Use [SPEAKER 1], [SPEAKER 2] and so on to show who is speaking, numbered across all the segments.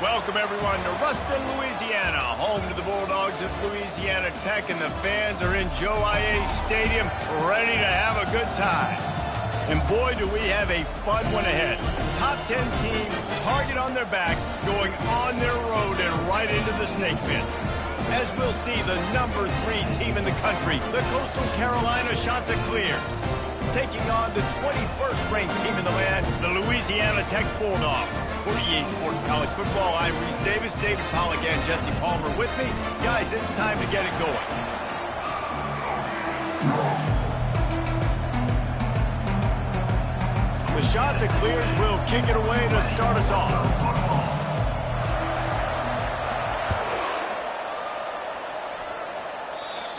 [SPEAKER 1] Welcome, everyone, to Ruston, Louisiana, home to the Bulldogs of Louisiana Tech, and the fans are in Joe I.A. Stadium ready to have a good time. And boy, do we have a fun one ahead. Top 10 team, target on their back, going on their road and right into the snake pit. As we'll see, the number 3 team in the country, the Coastal Carolina Chanticleers, taking on the 21st ranked team in the land, the Louisiana Tech Bulldogs. For EA Sports College Football, I'm Reese Davis, David Pollack, and Jesse Palmer with me. Guys, it's time to get it going. The Chanticleers will kick it away to start us off.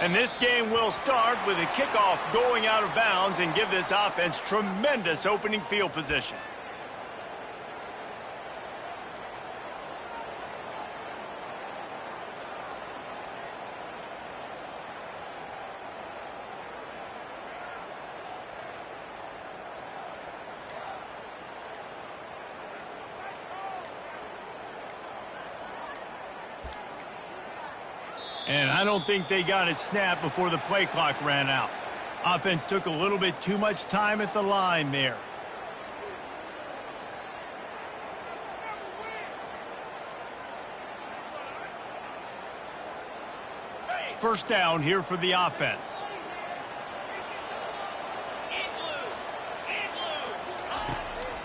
[SPEAKER 1] And this game will start with a kickoff going out of bounds and give this offense tremendous opening field position. And I don't think they got it snapped before the play clock ran out. Offense took a little bit too much time at the line there. First down here for the offense.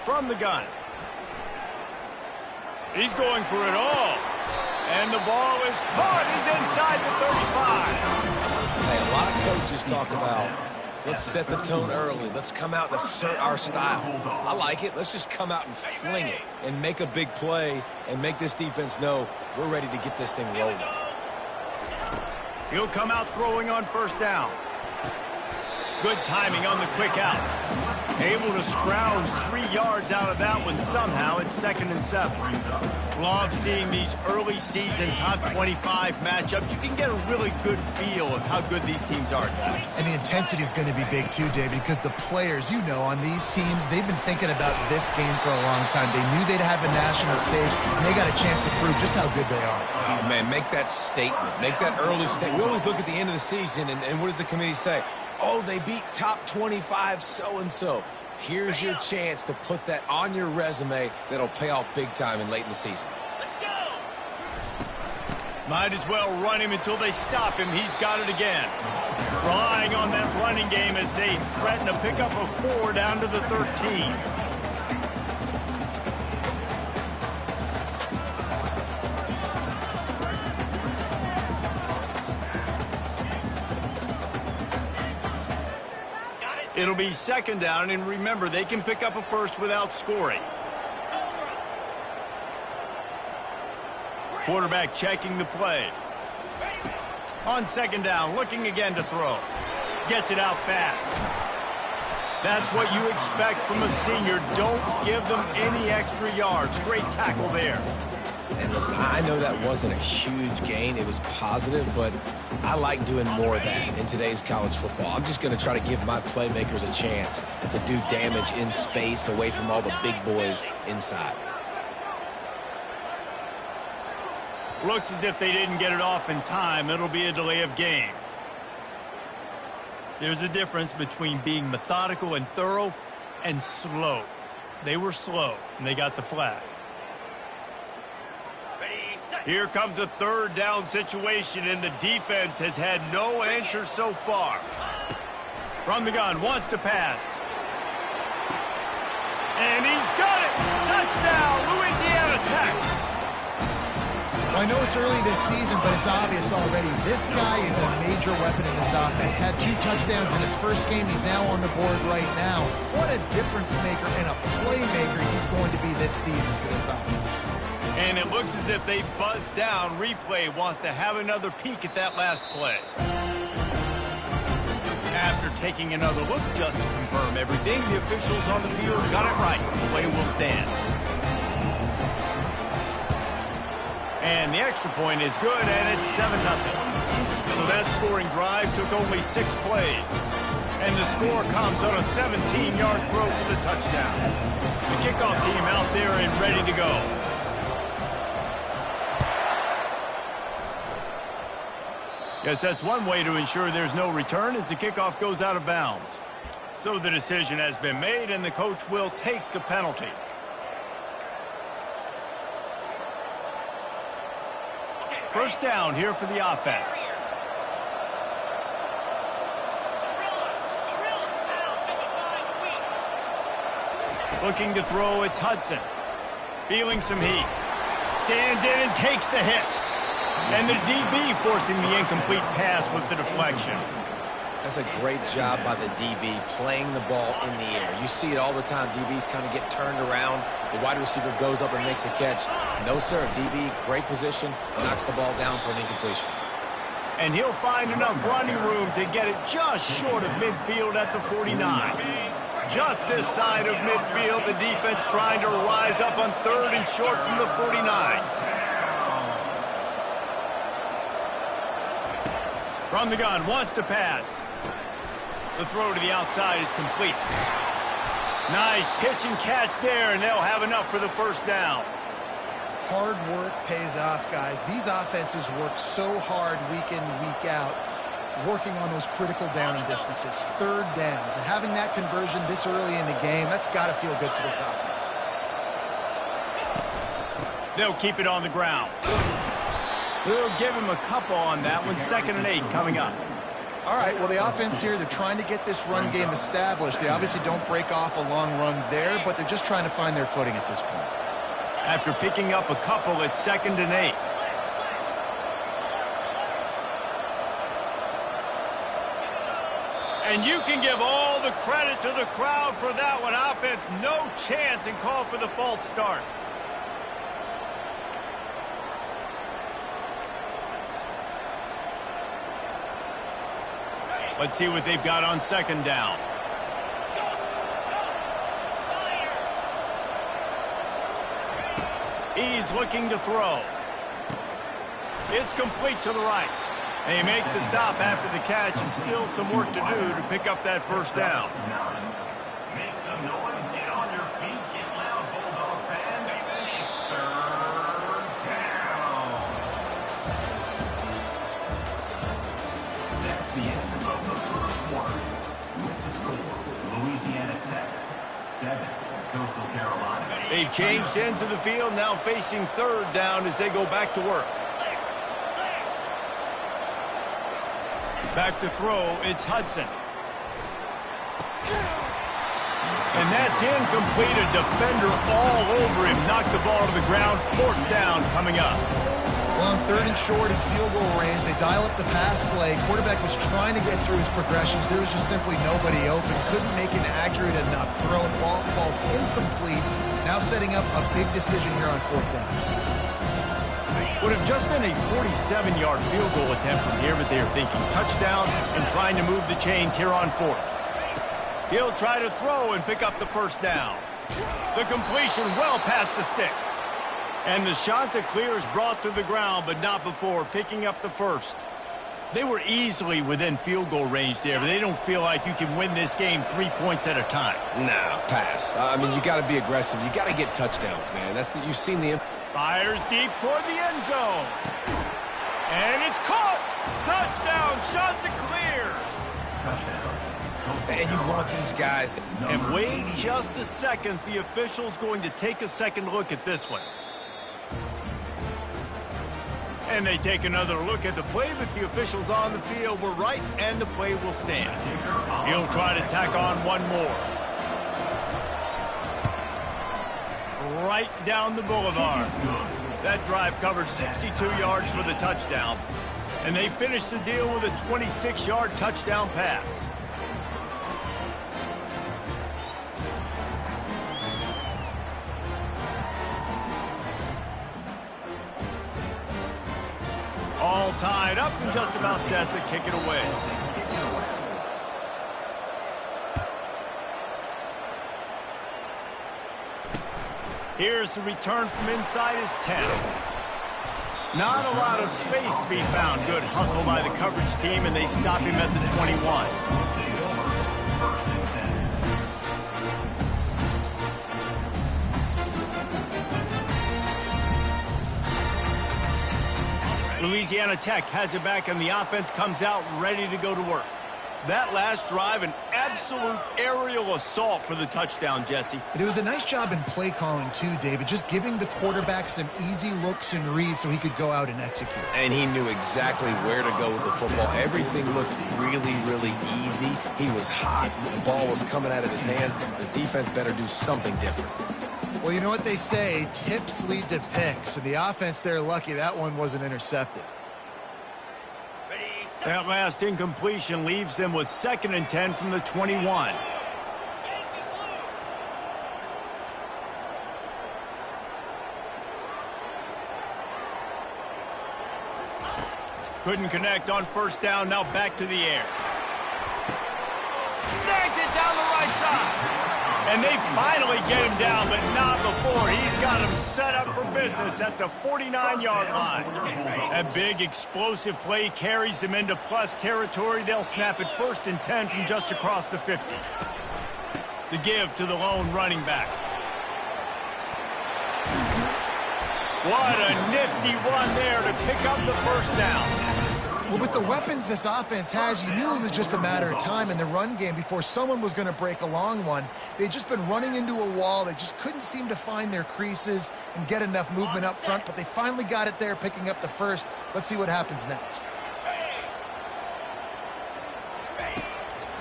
[SPEAKER 1] From the gun. He's going for it all. And the ball is caught. He's inside the 35.
[SPEAKER 2] Hey, a lot of coaches talk about, let's set the tone early. Let's come out and assert our style. I like it. Let's just come out and fling it and make a big play and make this defense know we're ready to get this thing rolling.
[SPEAKER 1] He'll come out throwing on first down. Good timing on the quick out. Able to scrounge 3 yards out of that one somehow. It's 2nd and 7. Love seeing these early season top 25 matchups. You can get a really good feel of how good these teams are, guys.
[SPEAKER 3] And the intensity is going to be big too, David, because the players, you know, on these teams, they've been thinking about this game for a long time. They knew they'd have a national stage, and they got a chance to prove just how good they are.
[SPEAKER 2] Oh, man, make that statement. Make that early statement. We always look at the end of the season, and what does the committee say? Oh, they beat top 25 so-and-so. Here's your chance to put that on your resume that'll pay off big time and late in the season.
[SPEAKER 1] Let's go! Might as well run him until they stop him. He's got it again. Relying on that running game as they threaten to pick up a 4 down to the 13. It'll be 2nd down, and remember, they can pick up a first without scoring. Quarterback checking the play. On 2nd down, looking again to throw. Gets it out fast. That's what you expect from a senior. Don't give them any extra yards. Great tackle there.
[SPEAKER 2] And listen, I know that wasn't a huge gain. It was positive, but I like doing more of that in today's college football. I'm just going to try to give my playmakers a chance to do damage in space away from all the big boys inside.
[SPEAKER 1] Looks as if they didn't get it off in time. It'll be a delay of game. There's a difference between being methodical and thorough and slow. They were slow, and they got the flag. Here comes a 3rd down situation, and the defense has had no answer so far. From the gun, wants to pass. And he's got it! Touchdown, Louisiana Tech!
[SPEAKER 3] Well, I know it's early this season, but it's obvious already. This guy is a major weapon in this offense. Had 2 touchdowns in his first game. He's now on the board right now. What a difference maker and a playmaker he's going to be this season for this offense.
[SPEAKER 1] And it looks as if they buzzed down. Replay wants to have another peek at that last play. After taking another look just to confirm everything, the officials on the field got it right. The play will stand. And the extra point is good, and it's 7-0. So that scoring drive took only 6 plays. And the score comes on a 17-yard throw for the touchdown. The kickoff team out there and ready to go. Yes, that's one way to ensure there's no return as the kickoff goes out of bounds. So the decision has been made, and the coach will take the penalty. First down here for the offense. Looking to throw, it's Hudson. Feeling some heat. Stands in and takes the hit. And the DB forcing the incomplete pass with the deflection.
[SPEAKER 2] That's a great job by the DB playing the ball in the air. You see it all the time. DBs kind of get turned around. The wide receiver goes up and makes a catch. No, sir. DB, great position, knocks the ball down for an incompletion.
[SPEAKER 1] And he'll find enough running room to get it just short of midfield at the 49. Just this side of midfield, the defense trying to rise up on 3rd and short from the 49. From the gun, wants to pass. The throw to the outside is complete. Nice pitch and catch there, and they'll have enough for the first down.
[SPEAKER 3] Hard work pays off, guys. These offenses work so hard week in, week out, working on those critical down distances, 3rd downs, and having that conversion this early in the game, that's got to feel good for this offense.
[SPEAKER 1] They'll keep it on the ground. We'll give him a couple on that one. 2nd and 8 coming up.
[SPEAKER 3] All right, well, the offense here, they're trying to get this run game established. They obviously don't break off a long run there, but they're just trying to find their footing at this point.
[SPEAKER 1] After picking up a couple, it's 2nd and 8. And you can give all the credit to the crowd for that one. Offense, no chance, and call for the false start. Let's see what they've got on 2nd down. He's looking to throw. It's complete to the right. They make the stop after the catch, and still some work to do to pick up that first down.
[SPEAKER 4] Make some noise, get on your feet, get loud, Bulldog fans. It's 3rd down. That's the end of the first quarter. With the score, Louisiana Tech 7, Coastal Carolina.
[SPEAKER 1] They've changed ends of the field, now facing 3rd down as they go back to work. Back to throw, it's Hudson. And that's incomplete. A defender all over him. Knocked the ball to the ground. 4th down coming up.
[SPEAKER 3] Well, on 3rd and short in field goal range, they dial up the pass play. Quarterback was trying to get through his progressions. There was just simply nobody open. Couldn't make an accurate enough throw. Ball's incomplete. Now setting up a big decision here on 4th down.
[SPEAKER 1] Would have just been a 47-yard field goal attempt from here, but they are thinking touchdowns and trying to move the chains here on 4th. He'll try to throw and pick up the first down. The completion well past the sticks. And the shot to clear is brought to the ground, but not before picking up the first. They were easily within field goal range there, but they don't feel like you can win this game 3 points at a time.
[SPEAKER 2] No, pass. I mean, you got to be aggressive. You got to get touchdowns, man. You've seen the...
[SPEAKER 1] Fires deep toward the end zone. And it's caught. Touchdown. Shot to clear.
[SPEAKER 2] And you want these guys to...
[SPEAKER 1] And wait just a second. The official's going to take a second look at this one. And they take another look at the play, but the officials on the field were right, and the play will stand. He'll try to tack on one more. Right down the boulevard. That drive covered 62 yards for the touchdown. And they finished the deal with a 26-yard touchdown pass. All tied up and just about set to kick it away. Here's the return from inside his 10. Not a lot of space to be found. Good hustle by the coverage team, and they stop him at the 21. Louisiana Tech has it back, and the offense comes out ready to go to work. That last drive, an absolute aerial assault for the touchdown, Jesse.
[SPEAKER 3] But it was a nice job in play calling, too, David, just giving the quarterback some easy looks and reads so he could go out and execute.
[SPEAKER 2] And he knew exactly where to go with the football. Everything looked really, really easy. He was hot. The ball was coming out of his hands. The defense better do something different.
[SPEAKER 3] Well, you know what they say, tips lead to picks, and the offense, they're lucky that one wasn't intercepted.
[SPEAKER 1] That last incompletion leaves them with 2nd and 10 from the 21. Couldn't connect on 1st down, now back to the air. Snags it down the right side. And they finally get him down, but not before. He's got him set up for business at the 49-yard line. A big explosive play carries them into plus territory. They'll snap it 1st and 10 from just across the 50. The give to the lone running back. What a nifty run there to pick up the 1st down.
[SPEAKER 3] Well, with the weapons this offense has, you knew it was just a matter of time in the run game before someone was going to break a long one. They'd just been running into a wall. They just couldn't seem to find their creases and get enough movement up front, but they finally got it there, picking up the 1st. Let's see what happens next.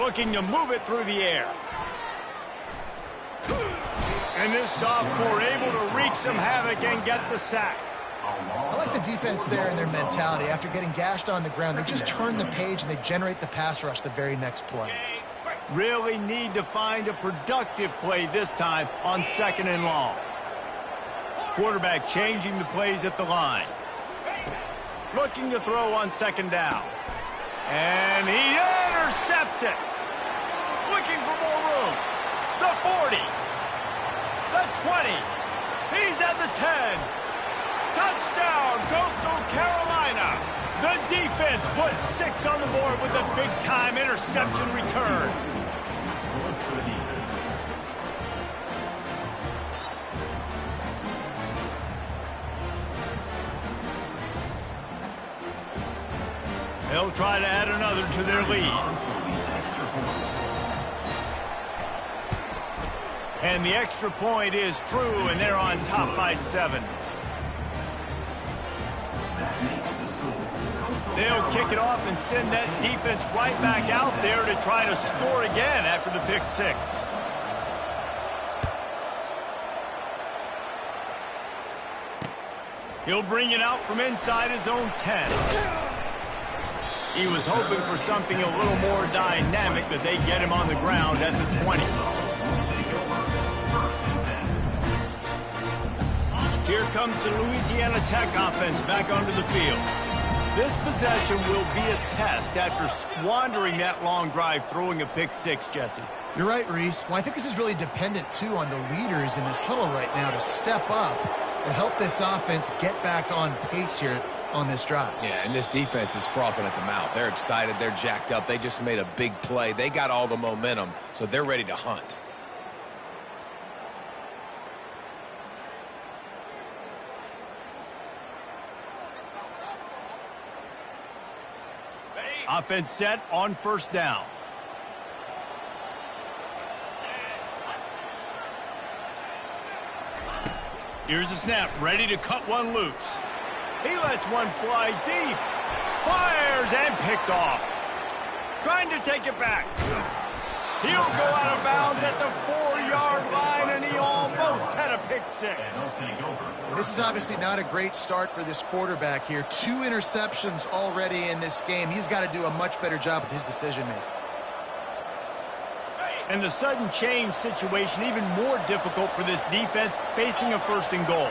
[SPEAKER 1] Looking to move it through the air. And this sophomore able to wreak some havoc and get the sack.
[SPEAKER 3] I like the defense there and their mentality. After getting gashed on the ground, they just turn the page and they generate the pass rush the very next play.
[SPEAKER 1] Really need to find a productive play this time on 2nd and long. Quarterback changing the plays at the line. Looking to throw on 2nd down. And he intercepts it. Looking for more room. The 40. The 20. He's at the 10. Touchdown, Coastal Carolina. The defense puts 6 on the board with a big-time interception return. They'll try to add another to their lead. And the extra point is true, and they're on top by 7. They'll kick it off and send that defense right back out there to try to score again after the pick 6. He'll bring it out from inside his own 10. He was hoping for something a little more dynamic, but they get him on the ground at the 20. Here comes the Louisiana Tech offense back onto the field. This possession will be a test after squandering that long drive, throwing a pick 6, Jesse.
[SPEAKER 3] You're right, Reese. Well, I think this is really dependent, too, on the leaders in this huddle right now to step up and help this offense get back on pace here on this drive.
[SPEAKER 2] Yeah, and this defense is frothing at the mouth. They're excited. They're jacked up. They just made a big play. They got all the momentum, so they're ready to hunt.
[SPEAKER 1] Offense set on 1st down. Here's the snap, ready to cut one loose. He lets one fly deep. Fires and picked off. Trying to take it back. He'll go out of bounds at the 4-yard line, and he almost had a pick 6.
[SPEAKER 3] This is obviously not a great start for this quarterback here. 2 interceptions already in this game. He's got to do a much better job with his decision-making.
[SPEAKER 1] And the sudden change situation even more difficult for this defense facing a 1st and goal.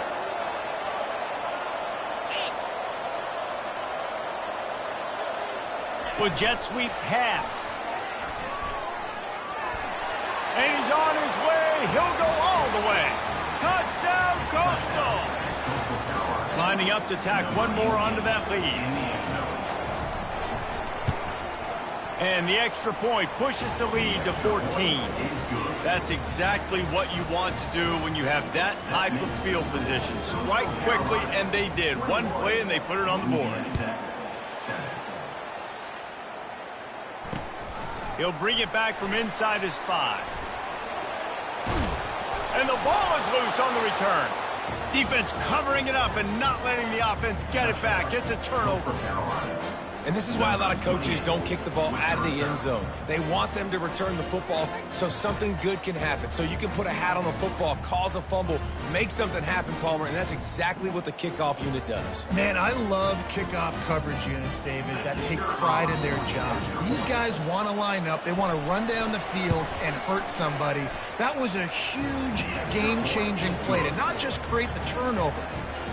[SPEAKER 1] With jet sweep pass. And he's on his way. He'll go all the way. Touchdown, Costa! Lining up to tack one more onto that lead. And the extra point pushes the lead to 14. That's exactly what you want to do when you have that type of field position. Strike quickly, and they did. One play, and they put it on the board. He'll bring it back from inside his 5. And the ball is loose on the return. Defense covering it up and not letting the offense get it back. It's a turnover.
[SPEAKER 2] And this is why a lot of coaches don't kick the ball out of the end zone. They want them to return the football so something good can happen. So you can put a hat on a football, cause a fumble, make something happen, Palmer, and that's exactly what the kickoff unit does.
[SPEAKER 3] Man, I love kickoff coverage units, David, that take pride in their jobs. These guys want to line up. They want to run down the field and hurt somebody. That was a huge game-changing play to not just create the turnover,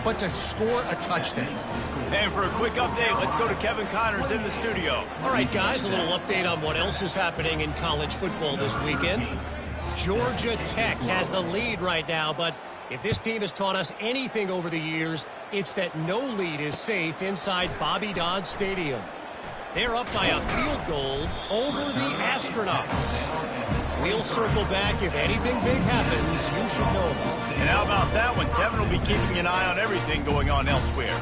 [SPEAKER 3] but to score a touchdown.
[SPEAKER 1] And for a quick update, let's go to Kevin Connors in the studio.
[SPEAKER 5] All right, guys, a little update on what else is happening in college football this weekend. Georgia Tech has the lead right now, but if this team has taught us anything over the years, it's that no lead is safe inside Bobby Dodd Stadium. They're up by a field goal over the Astronauts. We'll circle back if anything big happens. You should know about it.
[SPEAKER 1] And how about that one? Kevin will be keeping an eye on everything going on elsewhere.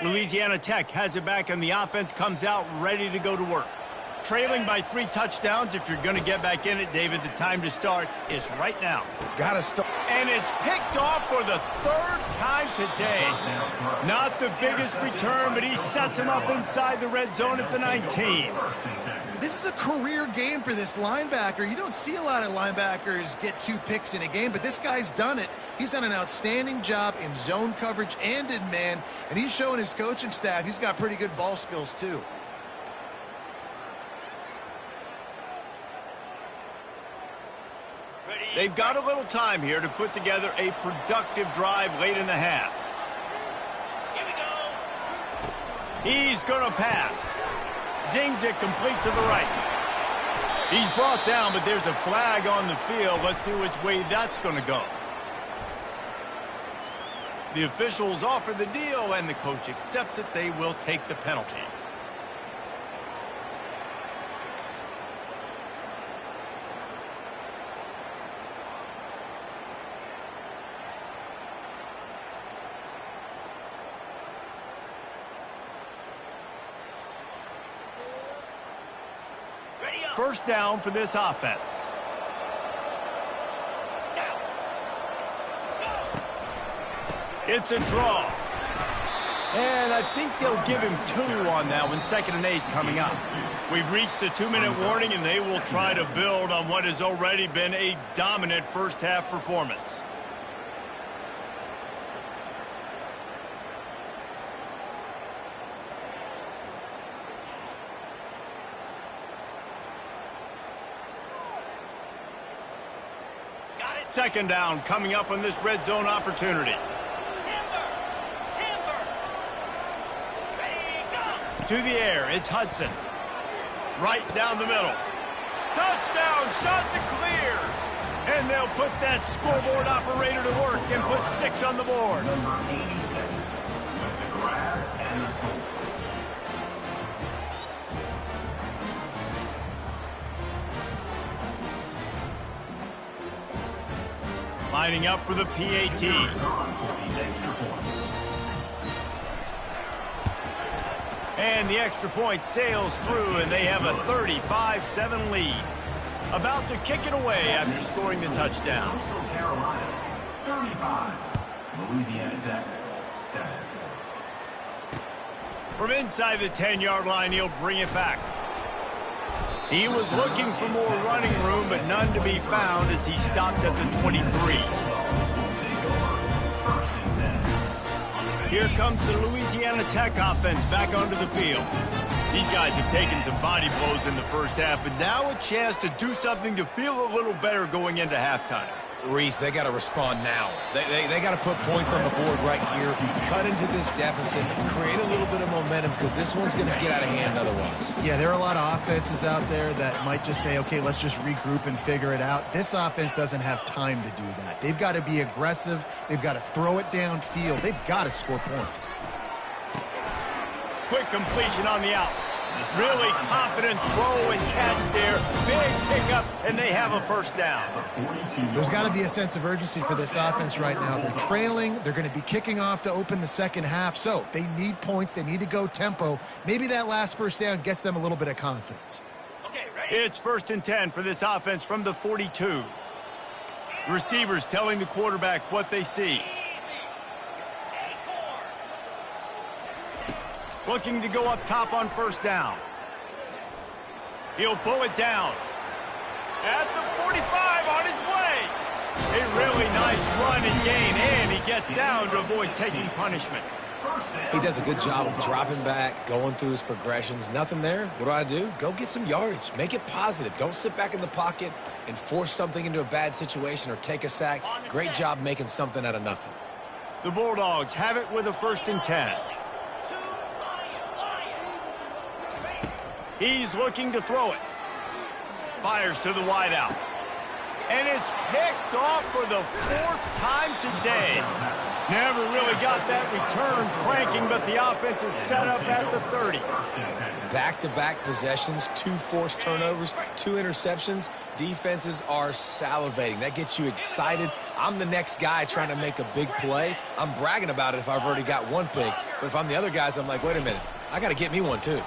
[SPEAKER 1] Louisiana Tech has it back, and the offense comes out ready to go to work. Trailing by 3 touchdowns. If you're going to get back in it, David, the time to start is right now.
[SPEAKER 2] Got to start.
[SPEAKER 1] And it's picked off for the 3rd time today. Not the biggest return, but he sets him up inside the red zone at the 19.
[SPEAKER 3] This is a career game for this linebacker. You don't see a lot of linebackers get 2 picks in a game, but this guy's done it. He's done an outstanding job in zone coverage and in man, and he's showing his coaching staff he's got pretty good ball skills too.
[SPEAKER 1] They've got a little time here to put together a productive drive late in the half.
[SPEAKER 5] Here we go.
[SPEAKER 1] He's going to pass. Zings it complete to the right. He's brought down, but there's a flag on the field. Let's see which way that's going to go. The officials offer the deal, and the coach accepts it. They will take the penalty. First down for this offense. It's a draw. And I think they'll give him 2 on that one. 2nd and 8 coming up. We've reached the 2-minute warning, and they will try to build on what has already been a dominant first-half performance. Second down coming up on this red zone opportunity. To the air, it's Hudson. Right down the middle. Touchdown, shot to clear. And they'll put that scoreboard operator to work and put 6 on the board.
[SPEAKER 4] Number 87 with the grab and the score.
[SPEAKER 1] Lining up for the PAT. And the extra point sails through, and they have a 35-7 lead. About to kick it away after scoring the touchdown.
[SPEAKER 4] Coastal Carolina, 35. Louisiana Tech, 7.
[SPEAKER 1] From inside the 10-yard line, he'll bring it back. He was looking for more running room, but none to be found as he stopped at the 23. Here comes the Louisiana Tech offense back onto the field. These guys have taken some body blows in the first half, but now a chance to do something to feel a little better going into halftime.
[SPEAKER 2] Reese, they got to respond now. They got to put points on the board right here, cut into this deficit, create a little bit of momentum, because this one's going to get out of hand otherwise.
[SPEAKER 3] Yeah, there are a lot of offenses out there that might just say, okay, let's just regroup and figure it out. This offense doesn't have time to do that. They've got to be aggressive. They've got to throw it downfield. They've got to score points.
[SPEAKER 1] Quick completion on the out. Really confident throw and catch there. Big pickup, and they have a first down.
[SPEAKER 3] There's got to be a sense of urgency for this offense right now. They're trailing. They're going to be kicking off to open the second half. So they need points. They need to go tempo. Maybe that last first down gets them a little bit of confidence.
[SPEAKER 1] It's 1st and 10 for this offense from the 42. Receivers telling the quarterback what they see. Looking to go up top on first down. He'll pull it down. At the 45 on his way. A really nice run and gain, and he gets down to avoid taking punishment.
[SPEAKER 2] He does a good job of dropping back, going through his progressions. Nothing there. What do? Go get some yardage. Make it positive. Don't sit back in the pocket and force something into a bad situation or take a sack. Great job making something out of nothing.
[SPEAKER 1] The Bulldogs have it with a 1st and 10. He's looking to throw it. Fires to the wideout. And it's picked off for the 4th time today. Never really got that return cranking, but the offense is set up at the 30.
[SPEAKER 2] Back-to-back possessions, 2 forced turnovers, 2 interceptions. Defenses are salivating. That gets you excited. I'm the next guy trying to make a big play. I'm bragging about it if I've already got one pick. But if I'm the other guys, I'm like, wait a minute. I got to get me one too.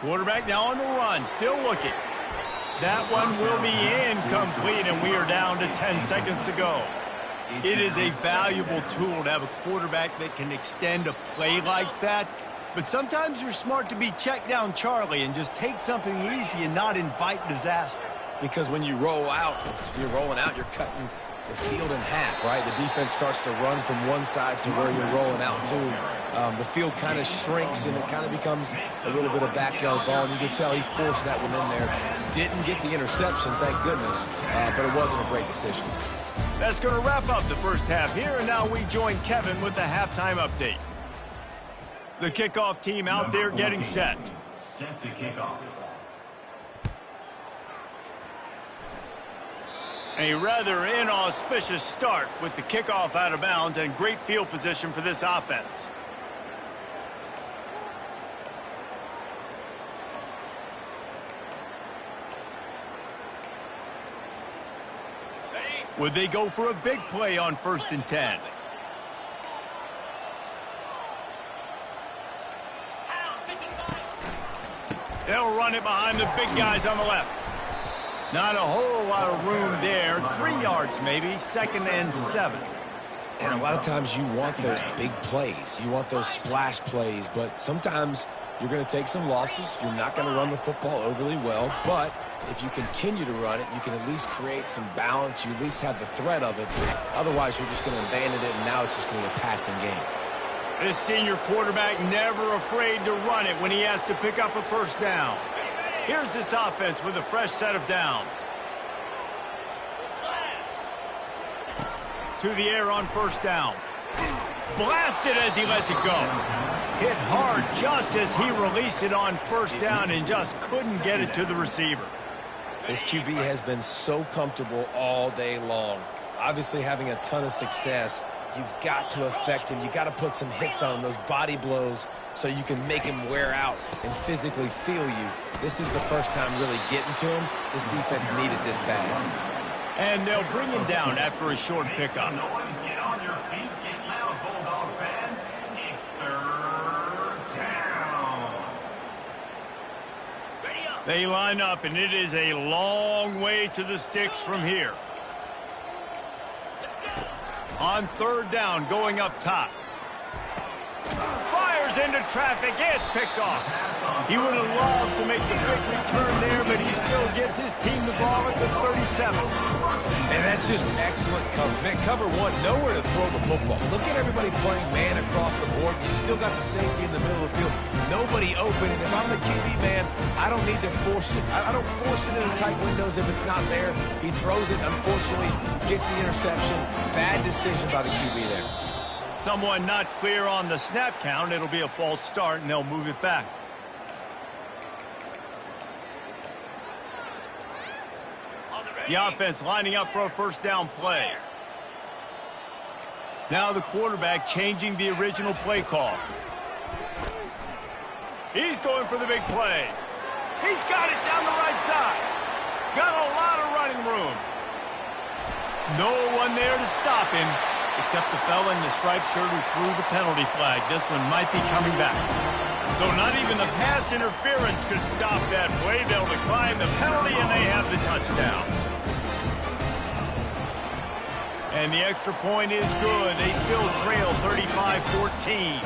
[SPEAKER 1] Quarterback now on the run, still looking. That one will be incomplete, and we are down to 10 seconds to go. It is a valuable tool to have a quarterback that can extend a play like that. But sometimes you're smart to be check down Charlie and just take something easy and not invite disaster.
[SPEAKER 2] Because when you roll out, you're rolling out, you're cutting the field in half, right? The defense starts to run from one side to where you're rolling out to. The field kind of shrinks, and it kind of becomes a little bit of backyard ball. And you can tell he forced that one in there. Didn't get the interception, thank goodness, but it wasn't a great decision.
[SPEAKER 1] That's going to wrap up the first half here, and now we join Kevin with the halftime update. The kickoff team out there getting set.
[SPEAKER 4] Set to kick off.
[SPEAKER 1] A rather inauspicious start with the kickoff out of bounds and great field position for this offense. Would they go for a big play on 1st and 10? They'll run it behind the big guys on the left. Not a whole lot of room there. 3 yards maybe, 2nd and 7.
[SPEAKER 2] And a lot of times you want those big plays. You want those splash plays, but sometimes you're going to take some losses. You're not going to run the football overly well, but if you continue to run it, you can at least create some balance. You at least have the threat of it. Otherwise, you're just going to abandon it, and now it's just going to be a passing game.
[SPEAKER 1] This senior quarterback never afraid to run it when he has to pick up a first down. Here's this offense with a fresh set of downs. To the air on first down. Blasted as he lets it go. Hit hard just as he released it on first down and just couldn't get it to the receiver.
[SPEAKER 2] This QB has been so comfortable all day long. Obviously having a ton of success. You've got to affect him. You've got to put some hits on him, those body blows, so you can make him wear out and physically feel you. This is the first time really getting to him. This defense needed this bad.
[SPEAKER 1] And they'll bring him down after a short pickup.
[SPEAKER 4] Get on your feet, get loud, Bulldog fans. It's 3rd down.
[SPEAKER 1] They line up, and it is a long way to the sticks from here. On 3rd down, going up top. Fires into traffic. It's picked off. He would have loved to make the quick return there, but he still gives his team the ball at the 37.
[SPEAKER 2] And that's just excellent cover. Man, cover one, nowhere to throw the football. Look at everybody playing man across the board. You still got the safety in the middle of the field. Nobody open. And if I'm the QB, man, I don't need to force it. I don't force it into tight windows if it's not there. He throws it, unfortunately, gets the interception. Bad decision by the QB there.
[SPEAKER 1] Someone not clear on the snap count. It'll be a false start, and they'll move it back. The offense lining up for a first down play. Now the quarterback changing the original play call. He's going for the big play. He's got it down the right side. Got a lot of running room. No one there to stop him, except the fella in the striped shirt who threw the penalty flag. This one might be coming back. So not even the pass interference could stop that play. They'll decline the penalty, and they have the touchdown. And the extra point is good. They still trail 35-14.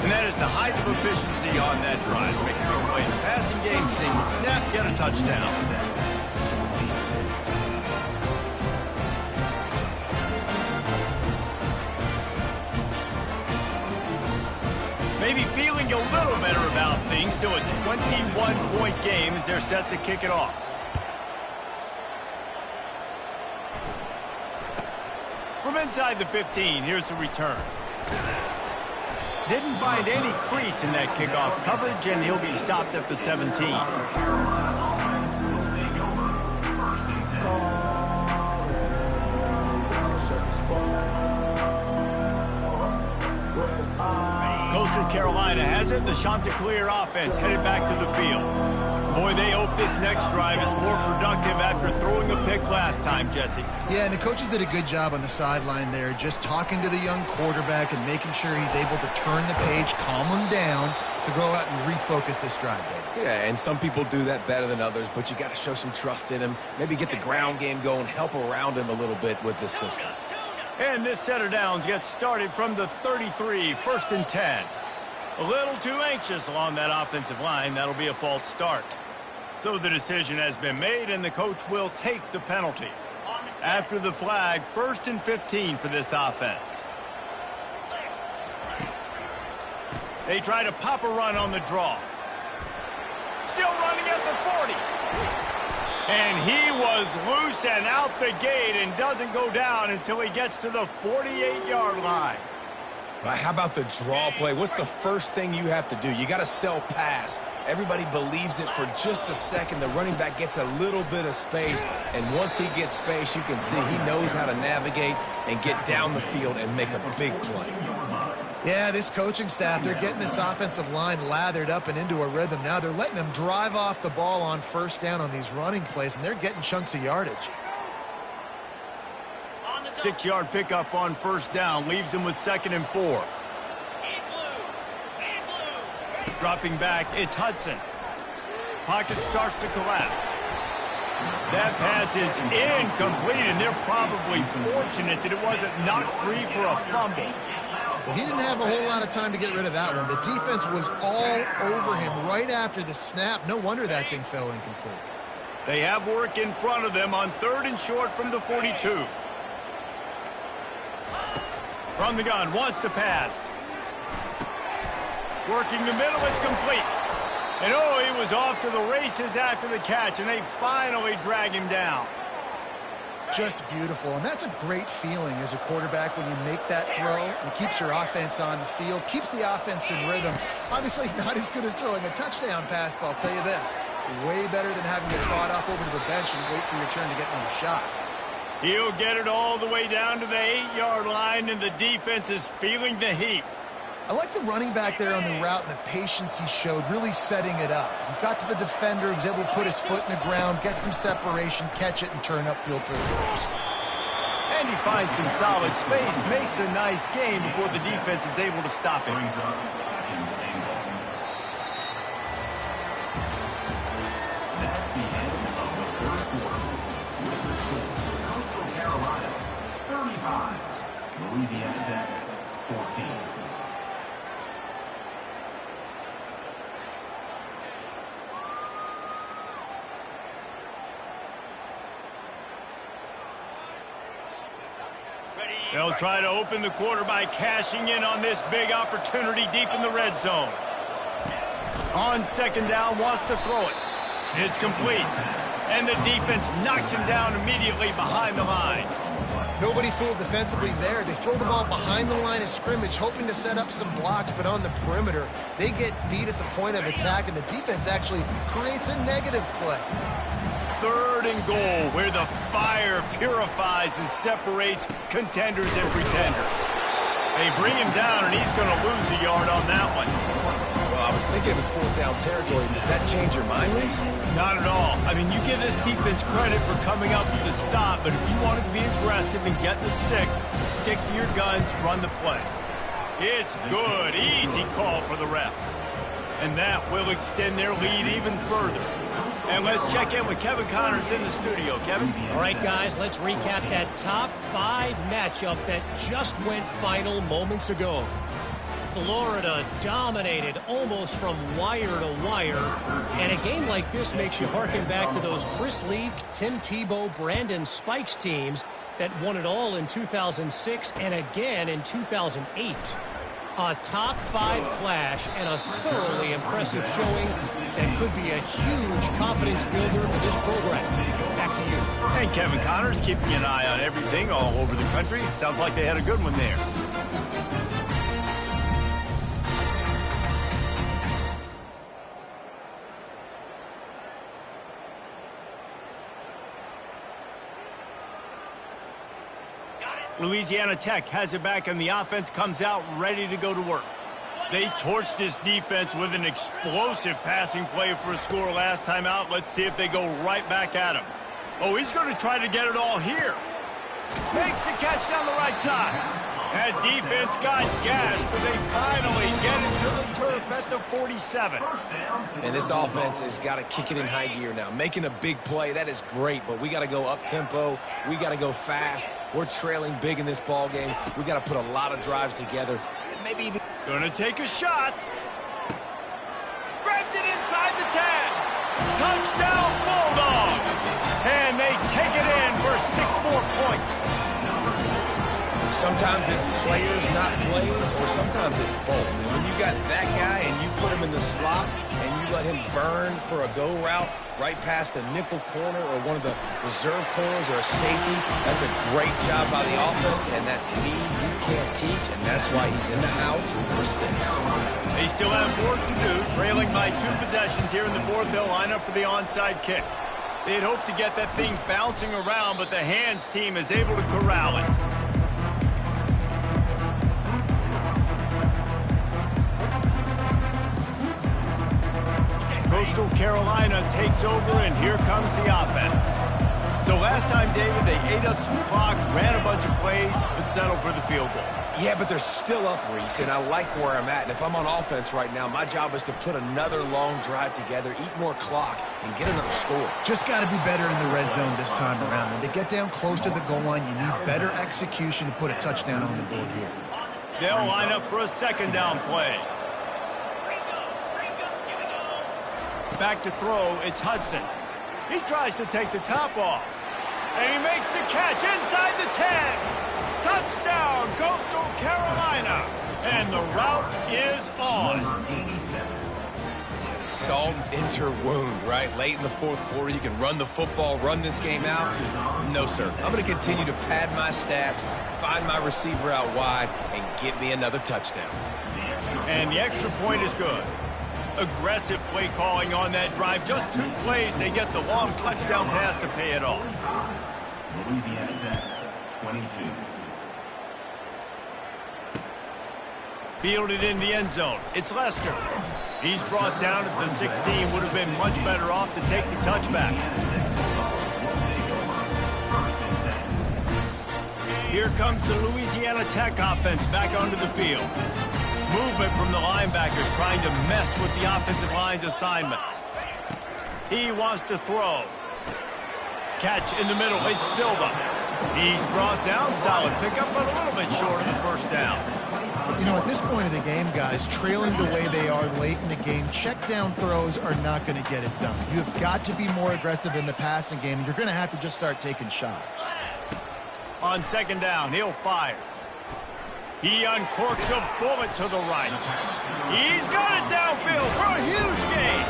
[SPEAKER 1] And that is the height of efficiency on that drive. Make a good play in the passing game, single snap, get a touchdown. Maybe feeling a little better about things. Still a 21-point game as they're set to kick it off. From inside the 15, here's the return. Didn't find any crease in that kickoff coverage, and he'll be stopped at the 17. Coastal Carolina has it. The Chanticleer offense headed back to the field. Boy, they hope this next drive is more productive after throwing a pick last time, Jesse.
[SPEAKER 3] Yeah, and the coaches did a good job on the sideline there, just talking to the young quarterback and making sure he's able to turn the page, calm him down, to go out and refocus this drive.
[SPEAKER 2] Yeah, and some people do that better than others, but you got to show some trust in him. Maybe get the ground game going, help around him a little bit with this system.
[SPEAKER 1] And this set of downs gets started from the 33, 1st and 10. A little too anxious along that offensive line. That'll be a false start. So the decision has been made, and the coach will take the penalty. After the flag, 1st and 15 for this offense. They try to pop a run on the draw. Still running at the 40. And he was loose and out the gate and doesn't go down until he gets to the 48-yard line.
[SPEAKER 2] How about the draw play? What's the first thing you have to do? You got to sell pass. Everybody believes it for just a second. The running back gets a little bit of space, and once he gets space, you can see he knows how to navigate and get down the field and make a big play.
[SPEAKER 3] Yeah, this coaching staff, they're getting this offensive line lathered up and into a rhythm. Now they're letting them drive off the ball on 1st down on these running plays, and they're getting chunks of yardage.
[SPEAKER 1] 6-yard pickup on 1st down leaves them with 2nd and 4. Dropping back, it's Hudson. Pocket starts to collapse. That pass is incomplete, and they're probably fortunate that it wasn't knocked free for a fumble.
[SPEAKER 3] Well, he didn't have a whole lot of time to get rid of that one. The defense was all over him right after the snap. No wonder that thing fell incomplete.
[SPEAKER 1] They have work in front of them on 3rd and short from the 42. From the gun, wants to pass. Working the middle, it's complete. And oh, he was off to the races after the catch, and they finally drag him down.
[SPEAKER 3] Just beautiful, and that's a great feeling as a quarterback when you make that throw. It keeps your offense on the field, keeps the offense in rhythm. Obviously not as good as throwing a touchdown pass, but I'll tell you this, way better than having it brought up over to the bench and wait for your turn to get another shot.
[SPEAKER 1] He'll get it all the way down to the 8-yard line, and the defense is feeling the heat.
[SPEAKER 3] I like the running back there on the route and the patience he showed, really setting it up. He got to the defender, was able to put his foot in the ground, get some separation, catch it, and turn upfield for the first.
[SPEAKER 1] And he finds some solid space, makes a nice game before the defense is able to stop him.
[SPEAKER 4] That's the end of the 3rd quarter. With the score, Coastal Carolina 35, Louisiana Tech 14.
[SPEAKER 1] They'll try to open the quarter by cashing in on this big opportunity deep in the red zone. On 2nd down, wants to throw it. It's complete. And the defense knocks him down immediately behind the line.
[SPEAKER 3] Nobody fooled defensively there. They throw the ball behind the line of scrimmage, hoping to set up some blocks, but on the perimeter, they get beat at the point of attack, and the defense actually creates a negative play.
[SPEAKER 1] 3rd and goal, where the fire purifies and separates contenders and pretenders. They bring him down, and he's going to lose a yard on that one.
[SPEAKER 2] Well, I was thinking it was fourth down territory. Does that change your mind, Reese?
[SPEAKER 1] Not at all. I mean, you give this defense credit for coming up with a stop, but if you want to be aggressive and get the 6, stick to your guns, run the play. It's good. Easy call for the refs. And that will extend their lead even further. And let's check in with Kevin Connors in the studio. Kevin?
[SPEAKER 5] All right, guys, let's recap that top 5 matchup that just went final moments ago. Florida dominated almost from wire to wire. And a game like this makes you harken back to those Chris Leak, Tim Tebow, Brandon Spikes teams that won it all in 2006 and again in 2008. A top 5 clash and a thoroughly impressive showing that could be a huge confidence builder for this program. Back to you.
[SPEAKER 1] And Kevin Connors keeping an eye on everything all over the country. Sounds like they had a good one there. Louisiana Tech has it back, and the offense comes out ready to go to work. They torched this defense with an explosive passing play for a score last time out. Let's see if they go right back at him. Oh, he's going to try to get it all here. Makes the catch down the right side. That defense got gassed, but they finally get it to the turf at the 47.
[SPEAKER 2] And this offense has got to kick it in high gear now. Making a big play, that is great, but we got to go up-tempo. We got to go fast. We're trailing big in this ball game. We got to put a lot of drives together. And maybe even...
[SPEAKER 1] Gonna take a shot. Grabs it inside the 10. Touchdown, Bulldogs. And they take it in for 6 more points.
[SPEAKER 2] Sometimes it's players, not plays, or sometimes it's both. And when you got that guy and you put him in the slot and you let him burn for a go route right past a nickel corner or one of the reserve corners or a safety, that's a great job by the offense, and that speed you can't teach, and that's why he's in the house for 6.
[SPEAKER 1] They still have work to do, trailing by 2 possessions here in the 4th. They'll line up for the onside kick. They'd hope to get that thing bouncing around, but the hands team is able to corral it. Coastal Carolina takes over, and here comes the offense. So last time, David, they ate up some clock, ran a bunch of plays, but settled for the field goal.
[SPEAKER 2] Yeah, but they're still up, Reese, and I like where I'm at. And if I'm on offense right now, my job is to put another long drive together, eat more clock, and get another score.
[SPEAKER 3] Just got to be better in the red zone this time around. When they get down close to the goal line, you need better execution to put a touchdown on the board here.
[SPEAKER 1] They'll line up for a 2nd down play. Back to throw, it's Hudson. He tries to take the top off. And he makes the catch inside the 10. Touchdown, Coastal Carolina. And the route is on.
[SPEAKER 2] Yeah, salt into wound, right? Late in the 4th quarter, you can run the football, run this game out. No, sir. I'm going to continue to pad my stats, find my receiver out wide, and get me another touchdown.
[SPEAKER 1] And the extra point is good. Aggressive play calling on that drive. Just 2 plays, they get the long touchdown pass to pay it off.
[SPEAKER 4] Louisiana Tech, 22.
[SPEAKER 1] Fielded in the end zone. It's Lester. He's brought down at the 16. Would have been much better off to take the touchback. Here comes the Louisiana Tech offense back onto the field. Movement from the linebackers trying to mess with the offensive line's assignments. He wants to throw. Catch in the middle. It's Silva. He's brought down. Solid pickup, but a little bit short of the 1st down.
[SPEAKER 3] You know, at this point of the game, guys, trailing the way they are late in the game, check down throws are not going to get it done. You have got to be more aggressive in the passing game, and you're going to have to just start taking shots.
[SPEAKER 1] On 2nd down, he'll fire. He uncorks a bullet to the right. He's got it downfield for a huge gain.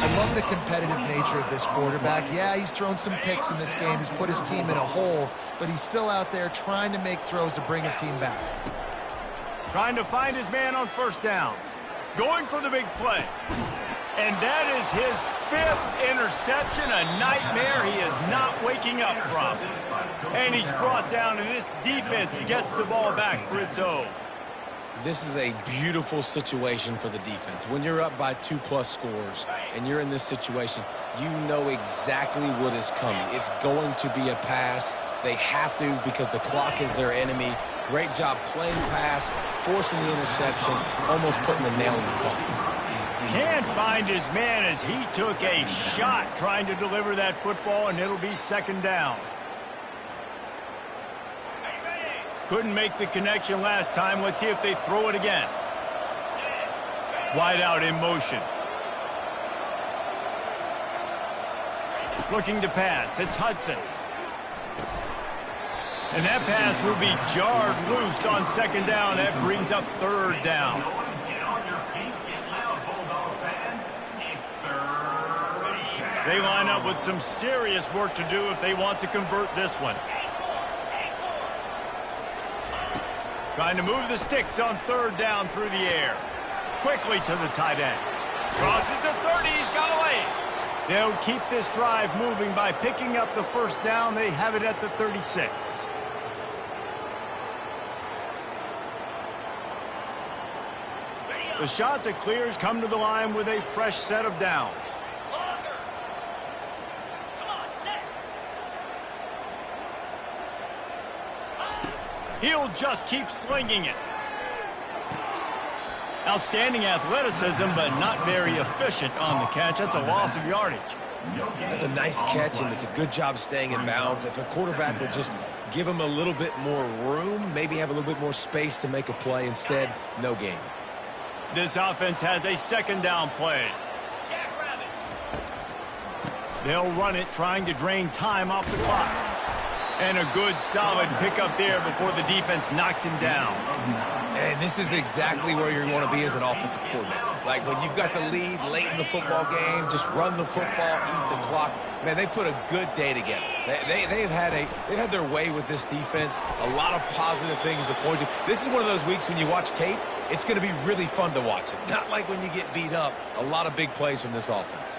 [SPEAKER 3] I love the competitive nature of this quarterback. Yeah, he's thrown some picks in this game. He's put his team in a hole, but he's still out there trying to make throws to bring his team back.
[SPEAKER 1] Trying to find his man on 1st down. Going for the big play. And that is his 5th interception, a nightmare he is not waking up from. And he's brought down, and this defense gets the ball back for its own.
[SPEAKER 2] This is a beautiful situation for the defense. When you're up by 2+ scores and you're in this situation, you know exactly what is coming. It's going to be a pass. They have to because the clock is their enemy. Great job playing pass, forcing the interception, almost putting the nail in the coffin.
[SPEAKER 1] Can't find his man as he took a shot trying to deliver that football, and it'll be second down. Couldn't make the connection last time. Let's see if they throw it again. Wide out in motion. Looking to pass. It's Hudson. And that pass will be jarred loose on second down. That brings up third down. They line up with some serious work to do if they want to convert this one. Trying to move the sticks on third down through the air. Quickly to the tight end. Crosses the 30. He's got away. They'll keep this drive moving by picking up the first down. They have it at the 36. The shot that clears come to the line with a fresh set of downs. He'll just keep slinging it. Outstanding athleticism, but not very efficient on the catch. That's a loss of yardage.
[SPEAKER 2] That's a nice catch, and it's a good job staying in bounds. If a quarterback would just give him a little bit more room, maybe have a little bit more space to make a play, instead, no gain.
[SPEAKER 1] This offense has a second down play. They'll run it, trying to drain time off the clock. And a good, solid pickup there before the defense knocks him down.
[SPEAKER 2] And this is exactly where you want to be as an offensive coordinator. Like when you've got the lead late in the football game, just run the football, eat the clock. Man, they put a good day together. They've had their way with this defense. A lot of positive things to point to. This is one of those weeks when you watch tape, it's going to be really fun to watch it. Not like when you get beat up. A lot of big plays from this offense.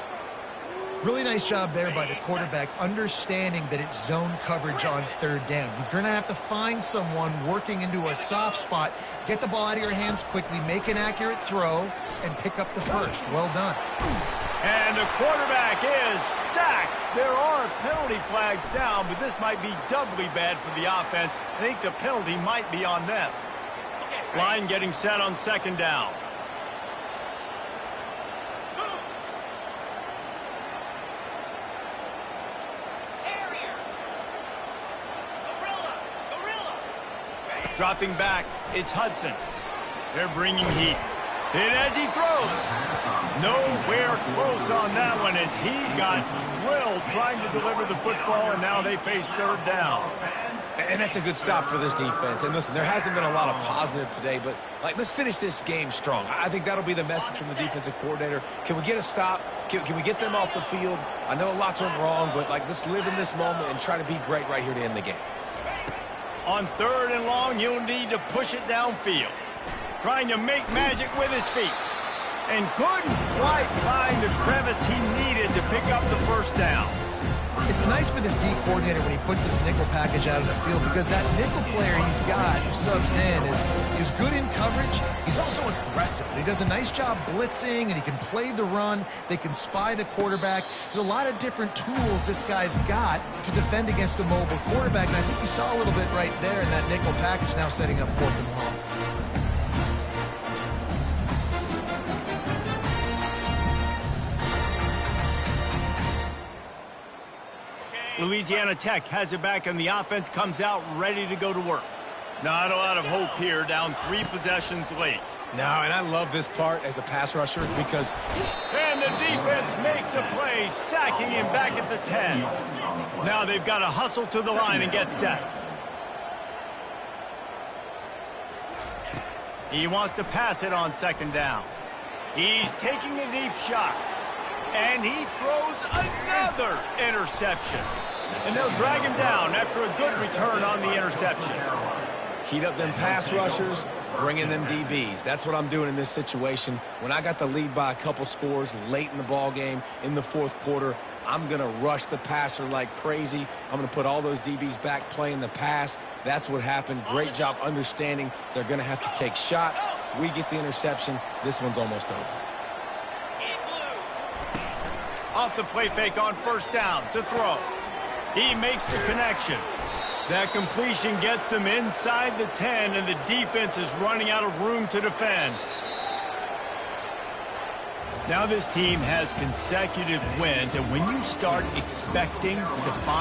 [SPEAKER 3] Really nice job there by the quarterback, understanding that it's zone coverage on third down. You're going to have to find someone working into a soft spot, get the ball out of your hands quickly, make an accurate throw, and pick up the first. Well done.
[SPEAKER 1] And the quarterback is sacked. There are penalty flags down, but this might be doubly bad for the offense. I think the penalty might be on them. Line getting set on second down. Dropping back, it's Hudson. They're bringing heat. Hit as he throws. Nowhere close on that one as he got drilled trying to deliver the football, and now they face third down.
[SPEAKER 2] And that's a good stop for this defense. And listen, there hasn't been a lot of positive today, but let's finish this game strong. I think that'll be the message from the defensive coordinator. Can we get a stop? Can we get them off the field? I know lots went wrong, but let's live in this moment and try to be great right here to end the game.
[SPEAKER 1] On third and long, you'll need to push it downfield. Trying to make magic with his feet. And couldn't quite find the crevice he needed to pick up the first down.
[SPEAKER 3] It's nice for this D coordinator when he puts his nickel package out on the field, because that nickel player he's got who subs in is good in coverage. He's also aggressive. He does a nice job blitzing, and he can play the run. They can spy the quarterback. There's a lot of different tools this guy's got to defend against a mobile quarterback, and I think you saw a little bit right there in that nickel package, now setting up fourth and long.
[SPEAKER 1] Louisiana Tech has it back, and the offense comes out ready to go to work. Not a lot of hope here, down 3 possessions late.
[SPEAKER 2] No, and I love this part as a pass rusher because...
[SPEAKER 1] And the defense makes a play, sacking him back at the 10. Now they've got to hustle to the line and get set. He wants to pass it on second down. He's taking a deep shot. And he throws another interception. And they'll drag him down after a good return on the interception.
[SPEAKER 2] Heat up them pass rushers. bringing them DBs. That's what I'm doing in this situation. When I got the lead by a couple scores late in the ball game in the fourth quarter, I'm going to rush the passer like crazy. I'm going to put all those DBs back playing the pass. That's what happened. Great job understanding they're going to have to take shots. We get the interception. This one's almost over.
[SPEAKER 1] Off the play fake on first down to throw. He makes the connection. That completion gets them inside the 10, and the defense is running out of room to defend. Now this team has consecutive wins, and when you start expecting the